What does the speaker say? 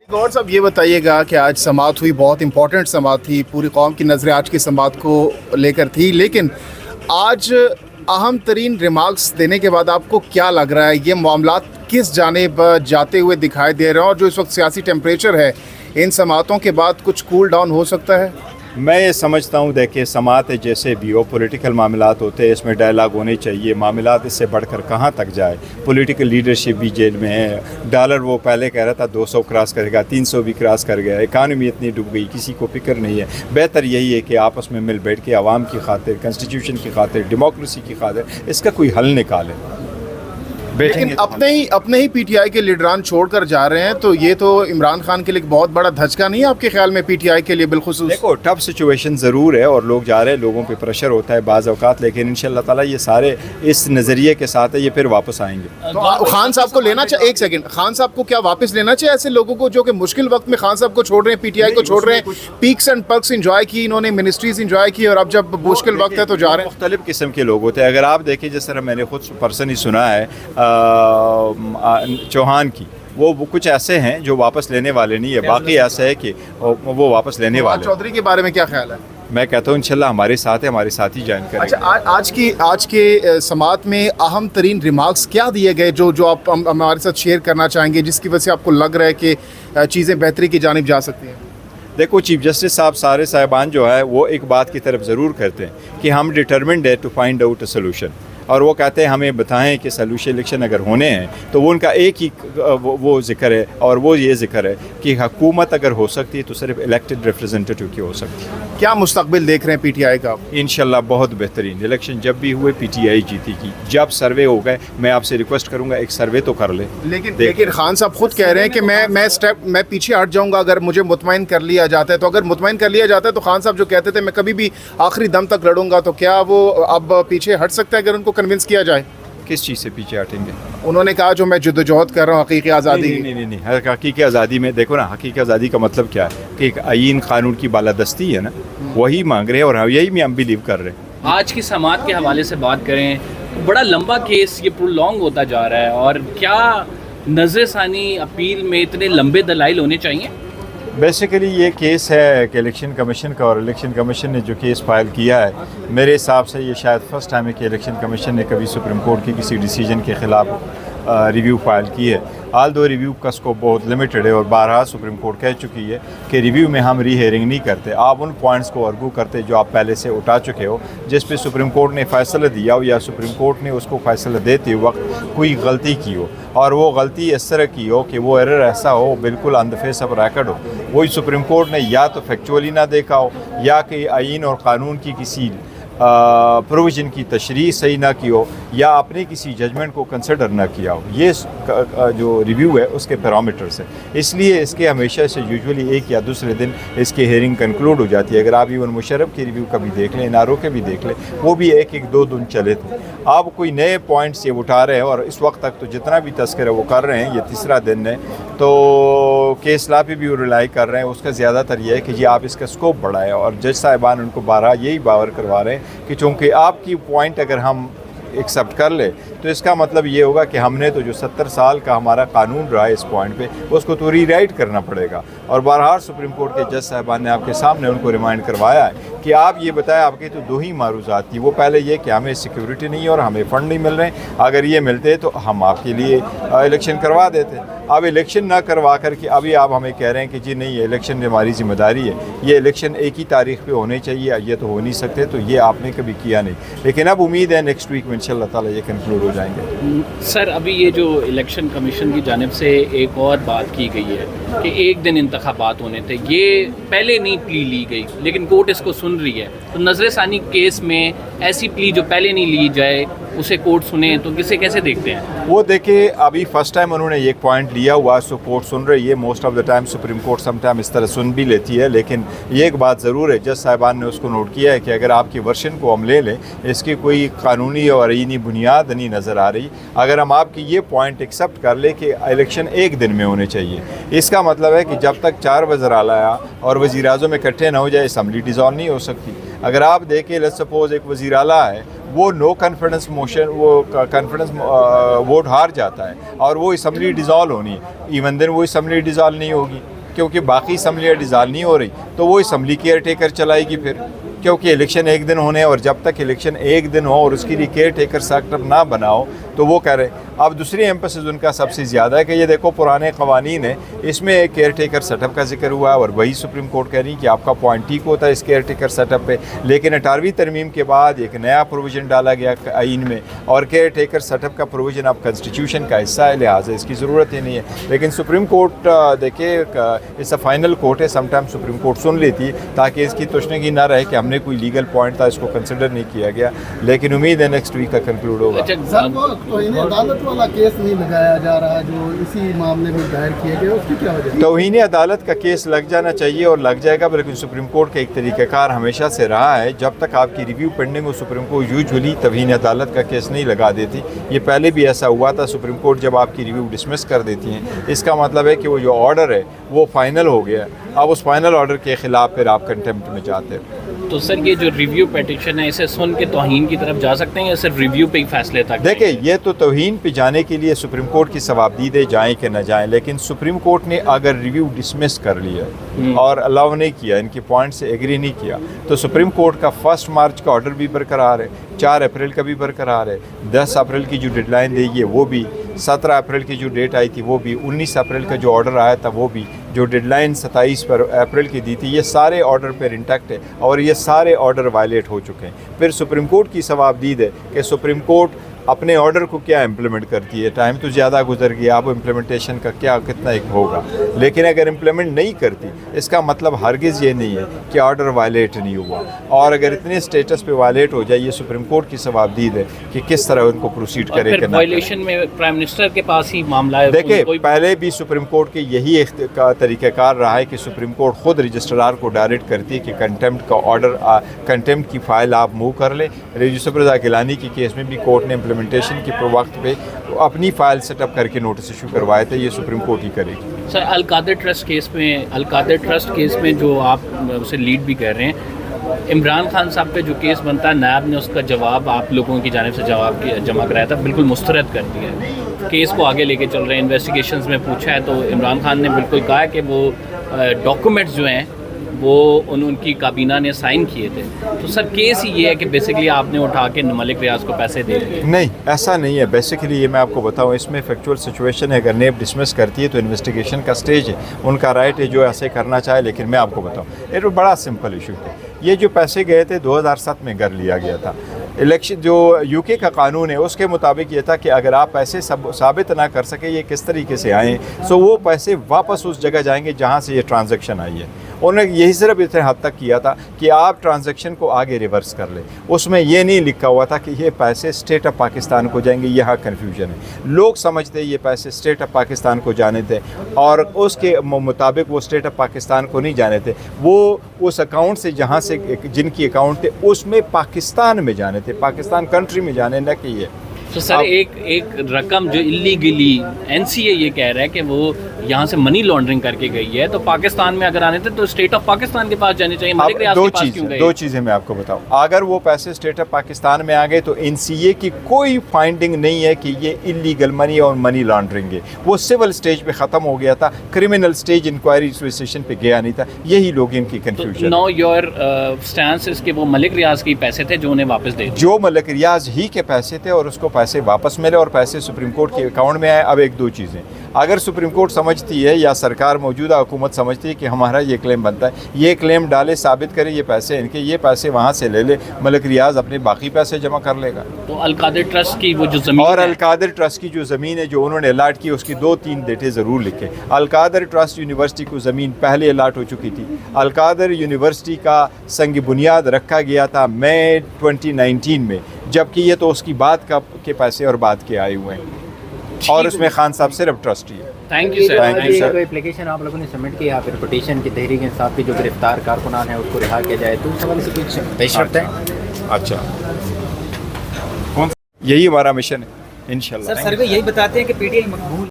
गौर साहब ये बताइएगा कि आज समात हुई, बहुत इंपॉर्टेंट समात थी, पूरी कौम की नज़रें आज की समात को लेकर थी, लेकिन आज अहम तरीन रिमार्क्स देने के बाद आपको क्या लग रहा है, ये मामलात किस जानिब जाते हुए दिखाई दे रहे हैं, और जो इस वक्त सियासी टेम्परेचर है इन समातों के बाद कुछ कूल डाउन हो सकता है? मैं ये समझता हूँ, देखिए समात जैसे भी हो, पॉलिटिकल मामलात होते हैं, इसमें डायलॉग होने चाहिए। मामलात इससे बढ़कर कहाँ तक जाए। पॉलिटिकल लीडरशिप भी जेल में है। डॉलर वो पहले कह रहा था 200 क्रॉस करेगा, 300 भी क्रॉस कर गया। इकानमी इतनी डूब गई, किसी को फिक्र नहीं है। बेहतर यही है कि आपस में मिल बैठ के आवाम की खातिर, कॉन्स्टिट्यूशन की खातिर, डेमोक्रेसी की खातिर इसका कोई हल निकालें। लेकिन अपने ही पीटीआई के लीडरान छोड़कर जा रहे हैं, तो ये तो इमरान खान के लिए एक बहुत बड़ा धचका नहीं है आपके ख्याल में पीटीआई के लिए? बिलखुसूस देखो, टफ सिचुएशन ज़रूर है और लोग जा रहे हैं, लोगों पे प्रेशर होता है बाज़ औक़ात, लेकिन इंशाल्लाह ताला ये सारे इस नज़रिए के साथ है, ये फिर वापस आएंगे। तो खान साहब को लेना चाहिए, एक सेकंड, खान साहब को क्या वापस लेना चाहिए ऐसे लोगों को जो कि मुश्किल वक्त में खान साहब को छोड़ रहे हैं, पीटीआई को छोड़ रहे हैं? पीक्स एंड पर्क्स इंजॉय की इन्होंने, मिनिस्ट्रीज इंजॉय की, और अब जब मुश्किल वक्त है तो जा रहे हैं। मुख्तलिफ किस्म के लोग होते हैं। अगर आप देखें, जिस तरह मैंने खुद पर्सनली सुना है चौहान की, वो कुछ ऐसे हैं जो वापस लेने वाले नहीं है, बाकी ऐसा है कि वो वापस लेने वाले। चौधरी के बारे में क्या ख्याल है? मैं कहता हूँ इंशाल्लाह हमारे साथ है, हमारे साथ ही ज्वाइन करेंगे। अच्छा, आज के समात में अहम तरीन रिमार्क्स क्या दिए गए जो आप हमारे साथ शेयर करना चाहेंगे, जिसकी वजह से आपको लग रहा है कि चीज़ें बेहतरी की जानिब जा सकती हैं? देखो, चीफ जस्टिस साहब सारे साहिबान जो है वो एक बात की तरफ ज़रूर करते हैं कि हम डिटर्मिन्ड है to find out a solution, और वो कहते हैं हमें बताएं कि सोल्यूशन इलेक्शन अगर होने हैं तो वो उनका एक ही वो ज़िक्र है, और वो ये ज़िक्र है कि हुकूमत अगर हो सकती है तो सिर्फ इलेक्टेड रिप्रेजेंटेटिव की हो सकती है। क्या मुस्तकबिल देख रहे हैं पीटीआई का? इंशाल्लाह बहुत बेहतरीन। इलेक्शन जब भी हुए पीटीआई जीतेगी। जब सर्वे हो गए, मैं आपसे रिक्वेस्ट करूंगा एक सर्वे तो कर ले। लेकिन खान साहब खुद कह रहे हैं कि मैं पीछे हट जाऊंगा अगर मुझे मुतमईन कर लिया जाता है। तो अगर मुतमईन कर लिया जाता है तो खान साहब जो कहते थे मैं कभी भी आखिरी दम तक लड़ूंगा, तो क्या वो अब पीछे हट सकता है अगर उनको कन्विंस किया जाए? किस चीज़ से पीछे हटेंगे? उन्होंने कहा जो मैं जद्दोजहद कर रहा हूँ हकीकी आज़ादी। नहीं, हकीकी आज़ादी में देखो ना, हकीकी आज़ादी का मतलब क्या है कि एक आईन कानून की बालादस्ती है ना, वही मांग रहे हैं और यही में हम बिलीव कर रहे हैं। आज की समात के हवाले से बात करें, बड़ा लंबा केस ये प्रोलॉन्ग होता जा रहा है, और क्या नज़रसानी अपील में इतने लंबे दलाइल होने चाहिए? बेसिकली ये केस है कि इलेक्शन कमीशन का, और इलेक्शन कमीशन ने जो केस फाइल किया है, मेरे हिसाब से ये शायद फर्स्ट टाइम है कि इलेक्शन कमीशन ने कभी सुप्रीम कोर्ट के किसी डिसीजन के ख़िलाफ़ रिव्यू फाइल की है। हाल दो रिव्यू का स्कोप बहुत लिमिटेड है, और बारहा सुप्रीम कोर्ट कह चुकी है कि रिव्यू में हम री हेयरिंग नहीं करते। आप उन पॉइंट्स को आर्गू करते जो आप पहले से उठा चुके हो, जिस पे सुप्रीम कोर्ट ने फ़ैसला दिया हो, या सुप्रीम कोर्ट ने उसको फ़ैसला देते वक्त कोई गलती की हो, और वो गलती इस तरह की हो कि वो एरर ऐसा हो बिल्कुल on the face of record हो, वही सुप्रीम कोर्ट ने या तो फैक्चुअली ना देखा हो, या कि आईन और कानून की किसी प्रोविज़न की तशरीह सही ना की हो, या अपने किसी जजमेंट को कंसिडर ना किया हो। ये जो रिव्यू है उसके पैरामीटर्स है, इसलिए इसके हमेशा से यूजुअली एक या दूसरे दिन इसकी हेयरिंग कंक्लूड हो जाती है। अगर आप इवन मुशर्रफ की रिव्यू का भी देख लें, एनआरओ के भी देख लें, वो भी एक एक दो दिन चले थे। आप कोई नए पॉइंट्स ये उठा रहे हैं, और इस वक्त तक तो जितना भी तस्करा वो कर रहे हैं, ये तीसरा दिन है, तो केस ला पे भी वो रिलाई कर रहे हैं। उसका ज़्यादातर ये है कि जी आप इसका स्कोप बढ़ाएं, और जज साहिबान उनको बारहा यही बावर करवा रहे हैं कि चूँकि आपकी पॉइंट अगर हम एक्सेप्ट कर ले तो इसका मतलब ये होगा कि हमने तो जो 70 साल का हमारा कानून रहा है इस पॉइंट पे, उसको तो रीराइट करना पड़ेगा। और बारहा सुप्रीम कोर्ट के जज साहिबान ने आपके सामने उनको रिमाइंड करवाया है कि आप ये बताएं, आपकी तो दो ही मारूजात थी। वो पहले ये कि हमें सिक्योरिटी नहीं है और हमें फ़ंड नहीं मिल रहे हैं, अगर ये मिलते तो हम आपके लिए इलेक्शन करवा देते। अब इलेक्शन ना करवा कर के अभी आप हमें कह रहे हैं कि जी नहीं, ये इलेक्शन हमारी ज़िम्मेदारी है, ये इलेक्शन एक ही तारीख पे होने चाहिए, ये तो हो नहीं सकते, तो ये आपने कभी किया नहीं। लेकिन अब उम्मीद है नेक्स्ट वीक में इंशाल्लाह ताला ये कंक्लूड हो जाएंगे। सर, अभी ये जो इलेक्शन कमीशन की जानिब से एक और बात की गई है कि एक दिन इंतखाबात होने थे, ये पहले नहीं प्ली ली गई, लेकिन कोर्ट इसको सुन रही है, तो नज़रसानी केस में ऐसी प्ली जो पहले नहीं ली जाए उसे कोर्ट सुने, तो किसे कैसे देखते हैं? वो देखिए, अभी फर्स्ट टाइम उन्होंने एक पॉइंट लिया हुआ, सो कोर्ट सुन रही है। Most of the time supreme court some time इस तरह सुन भी लेती है, लेकिन ये एक बात ज़रूर है, जज साहिबान ने उसको नोट किया है कि अगर आपकी वर्शन को हम ले लें, इसकी कोई कानूनी और आईनी बुनियाद नहीं नज़र आ रही। अगर हम आपकी ये पॉइंट एक्सेप्ट कर ले कि इलेक्शन एक दिन में होने चाहिए, इसका मतलब है कि जब तक 4 वज़ीर-ए-आला और वज़ीर-ए-आज़म इकट्ठे ना हो जाए, असम्बली डिज़ॉल्व नहीं हो सकती। अगर आप देखें, लेट्स सपोज एक वज़ीर-ए-आला है, वो नो कॉन्फिडेंस मोशन, वो कॉन्फिडेंस वोट हार जाता है और वो असम्बली डिज़ॉल्व होनी है, इवन दिन वो असम्बली डिज़ॉल्व नहीं होगी। کیونکہ باقی اسمبلیاں ڈیزالو نہیں ہو رہی تو وہ اسمبلی کیئر ٹیکر چلائے گی پھر، کیونکہ الیکشن ایک دن ہونے اور جب تک الیکشن ایک دن ہو اور اس کے لیے کیئر ٹیکر سیٹ اپ نہ بناؤ تو وہ کہہ رہے ہیں۔ اب دوسری ایمپسز ان کا سب سے زیادہ ہے کہ یہ دیکھو پرانے قوانین ہیں، اس میں ایک کیئر ٹیکر سیٹ اپ کا ذکر ہوا ہے اور وہی سپریم کورٹ کہہ رہی کہ آپ کا پوائنٹ ٹھیک ہوتا ہے اس کیئر ٹیکر سیٹ اپ پہ، لیکن 18ویں ترمیم کے بعد ایک نیا پروویژن ڈالا گیا آئین میں اور کیئر ٹیکر سیٹ اپ کا پروویژن اب کنسٹیٹیوشن کا حصہ ہے، لہٰذا اس کی ضرورت ہی نہیں ہے۔ لیکن سپریم کورٹ دیکھیے اس اے فائنل کورٹ ہے، سم ٹائم سپریم کورٹ سن لیتی ہے تاکہ اس کی تشنگی نہ رہے کہ ہم نے کوئی لیگل پوائنٹ تھا اس کو کنسیڈر نہیں کیا گیا، لیکن امید ہے نیکسٹ ویک کا کنکلوڈ ہوگا۔ سر وہ توہین عدالت والا کیس نہیں لگایا جا رہا جو اسی معاملے میں دائر کیا گیا، اس کی کیا وجہ؟ توہین عدالت کا کیس لگ جانا چاہیے اور لگ جائے گا، لیکن سپریم کورٹ کا ایک طریقہ کار ہمیشہ سے رہا ہے جب تک آپ کی ریویو پینڈنگ ہو سپریم کورٹ یوزولی توہین عدالت کا کیس نہیں لگا دیتی۔ یہ پہلے بھی ایسا ہوا تھا، سپریم کورٹ جب آپ کی ریویو ڈسمس کر دیتی ہیں اس کا مطلب ہے کہ وہ جو آرڈر ہے وہ فائنل ہو گیا، اب اس فائنل آرڈر کے خلاف پھر آپ کنٹیمپٹ میں جاتے ہیں۔ تو سر یہ جو ریویو پیٹیشن ہے اسے سن کے توہین کی طرف جا سکتے ہیں یا صرف ریویو پہ ہی فیصلے تک؟ دیکھیں یہ تو توہین پہ جانے کے لیے سپریم کورٹ کی ثوابدید ہے جائیں کہ نہ جائیں، لیکن سپریم کورٹ نے اگر ریویو ڈسمس کر لیا اور الاؤ نہیں کیا، ان کے پوائنٹ سے ایگری نہیں کیا، تو سپریم کورٹ کا 1 مارچ کا آرڈر بھی برقرار ہے، 4 اپریل کا بھی برقرار ہے، 10 اپریل کی جو ڈیڈ لائن دے گی وہ بھی، 17 اپریل کی جو ڈیٹ آئی تھی وہ بھی، 19 اپریل کا جو آرڈر آیا تھا وہ بھی، جو ڈیڈ لائن 27 اپریل کی دی تھی، یہ سارے آرڈر پر انٹیکٹ ہے اور یہ سارے آرڈر وائلیٹ ہو چکے ہیں۔ پھر سپریم کورٹ کی ثوابدید ہے کہ سپریم کورٹ اپنے آرڈر کو کیا امپلیمنٹ کرتی ہے۔ ٹائم تو زیادہ گزر گیا، اب امپلیمنٹیشن کا کتنا ایک ہوگا، لیکن اگر امپلیمنٹ نہیں کرتی اس کا مطلب ہرگز یہ نہیں ہے کہ آرڈر وائلیٹ نہیں ہوا، اور اگر اتنے اسٹیٹس پہ وائلیٹ ہو جائے یہ سپریم کورٹ کی ثوابدید ہے کہ کس طرح ان کو پروسیڈ کرے کہ نہ۔ وائلیشن میں پرائم منسٹر کے پاس ہی معاملہ ہے۔ دیکھیں پہلے بھی سپریم کورٹ کے یہی طریقہ کار رہا ہے کہ سپریم کورٹ خود رجسٹرار کو ڈائریکٹ کرتی ہے کہ کنٹیمپٹ کا آرڈر، کنٹیمپٹ کی فائل آپ موو کر لیں۔ یوسف رضا گیلانی کی کیس میں بھی کورٹ نے امپلیمنٹیشن کے وقت پہ اپنی فائل سیٹ اپ کر کے نوٹس ایشو کروائے تھے، یہ سپریم کورٹ ہی کرے گی۔ سر القادر ٹرسٹ کیس میں جو آپ اسے لیڈ بھی کر رہے ہیں، عمران خان صاحب پہ جو کیس بنتا ہے، نیب نے اس کا جواب آپ لوگوں کی جانب سے جواب جمع کرایا تھا، بالکل مسترد کر دیا ہے، کیس کو آگے لے کے چل رہے ہیں، انویسٹیگیشنز میں پوچھا ہے تو عمران خان نے بالکل کہا ہے کہ وہ ڈاکومنٹس جو ہیں وہ ان کی کابینہ نے سائن کیے تھے۔ تو سر کیس ہی یہ ہے کہ بیسیکلی آپ نے اٹھا کے ملک ریاض کو پیسے دے دیے؟ نہیں ایسا نہیں ہے، بیسیکلی یہ میں آپ کو بتاؤں اس میں فیکچوئل سچویشن ہے، اگر نیب ڈسمس کرتی ہے تو انویسٹیگیشن کا سٹیج ہے، ان کا رائٹ ہے جو ایسے کرنا چاہے، لیکن میں آپ کو بتاؤں یہ بڑا سمپل ایشو ہے۔ یہ جو پیسے گئے تھے 2007 میں کر لیا گیا تھا، الیکشن جو یو کے کا قانون ہے اس کے مطابق یہ تھا کہ اگر آپ پیسے ثابت نہ کر سکے یہ کس طریقے سے آئیں سو وہ پیسے واپس اس جگہ جائیں گے جہاں سے یہ ٹرانزیکشن آئی ہے۔ انہوں نے یہی صرف اتنے حد تک کیا تھا کہ آپ ٹرانزیکشن کو آگے ریورس کر لیں، اس میں یہ نہیں لکھا ہوا تھا کہ یہ پیسے اسٹیٹ آف پاکستان کو جائیں گے، یہاں کنفیوژن ہے۔ لوگ سمجھتے یہ پیسے اسٹیٹ آف پاکستان کو جانے تھے اور اس کے مطابق وہ اسٹیٹ آف پاکستان کو نہیں جانے تھے، وہ اس اکاؤنٹ سے جہاں سے جن کی اکاؤنٹ تھے اس میں پاکستان میں جانے تھے، پاکستان کنٹری میں جانے نہ کہ یہ۔ تو سر ایک رقم جو اللیگلی این سی اے یہ کہہ رہا ہے کہ وہ یہاں سے منی لانڈرنگ کر کے گئی ہے، تو پاکستان میں اگر آنے تھے تو اسٹیٹ آف پاکستان کے پاس جانے چاہیے، ملک ریاض کے پاس کیوں گئے؟ دو چیزیں میں آپ کو بتاؤں، اگر وہ پیسے اسٹیٹ آف پاکستان میں آ گئے تو این سی اے کی کوئی فائنڈنگ نہیں ہے کہ یہ اللیگل منی اور منی لانڈرنگ ہے، وہ سول سٹیج پہ ختم ہو گیا تھا، کرمنل سٹیج انکوائری اسٹیشن پہ گیا نہیں تھا، یہی لوگ ان کی کنفیوژن۔ نو یور اسٹانس اس کے وہ ملک ریاض کے پیسے تھے جو انہیں واپس دے، جو ملک ریاض ہی کے پیسے تھے اور اس کو پیسے واپس ملے اور پیسے سپریم کورٹ کے اکاؤنٹ میں آئے۔ اب ایک دو چیزیں، اگر سپریم کورٹ سمجھتی ہے یا سرکار موجودہ حکومت سمجھتی ہے کہ ہمارا یہ کلیم بنتا ہے، یہ کلیم ڈالے، ثابت کرے یہ پیسے ان کے، یہ پیسے وہاں سے لے لے، ملک ریاض اپنے باقی پیسے جمع کر لے گا۔ تو القادر ٹرسٹ کی وہ جو زمین اور القادر ٹرسٹ کی جو زمین ہے جو انہوں نے الاٹ کی اس کی 2-3 ڈیٹیں ضرور لکھیں۔ القادر ٹرسٹ یونیورسٹی کو زمین پہلے الاٹ ہو چکی تھی، القادر یونیورسٹی کا سنگ بنیاد رکھا گیا تھا مئی 2019 میں، جبکہ یہ تو اس کی بعد کے پیسے اور بعد کے آئے ہوئے ہیں، اور اس میں خان صاحب صرف ٹرسٹی ہے۔ Thank you sir. کوئی اپلیکیشن آپ لوگوں نے سبمٹ کی یا پھر پٹیشن کی تحریک انصاف کی جو گرفتار کارکنان ہیں اس کو رہا کیا جائے، تو اس حوالے سے کچھ پیش رفت ہے؟ اچھا یہی ہمارا مشن ہے انشاءاللہ۔ سر سروے یہی بتاتے ہیں کہ پی ٹی آئی مقبول